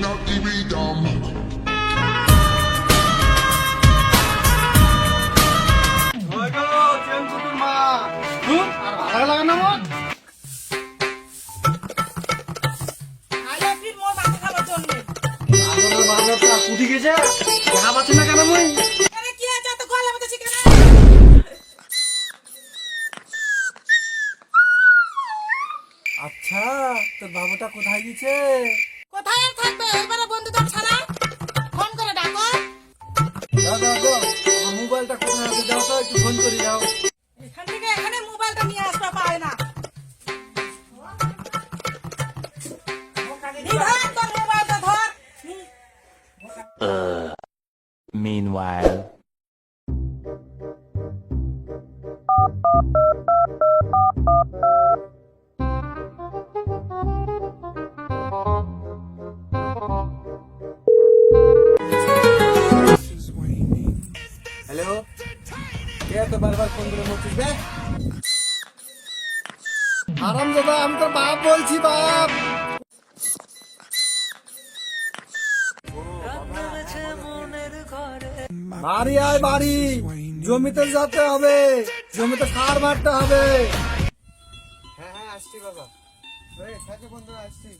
out the rhythm. আচ্ছা, তোর বাবুটা কোথায় গেছে? কোথায় আর থাকবে? এবারে বন্ধুদের ছাড়া ফোন করে ডাকো। দাদা গো, আমার মোবাইলটা কোথায় আছে দাও তো, একটু ফোন করে দাও। এখান থেকে এখানে মোবাইলটা নিয়ে আসতে পারে না। ধর তোর মোবাইলটা ধর। Meanwhile. হ্যালো, কে এত বারবার ফোন করে বলছিস বে? আরাম দাদা, আমি তোর বাপ বলছি, বাপ। বাড়ি আয় বাড়ি, জমিতে যেতে হবে, জমিতে সার মারতে হবে। হ্যাঁ হ্যাঁ, আসছি বাবা। বন্ধুরা আসছি।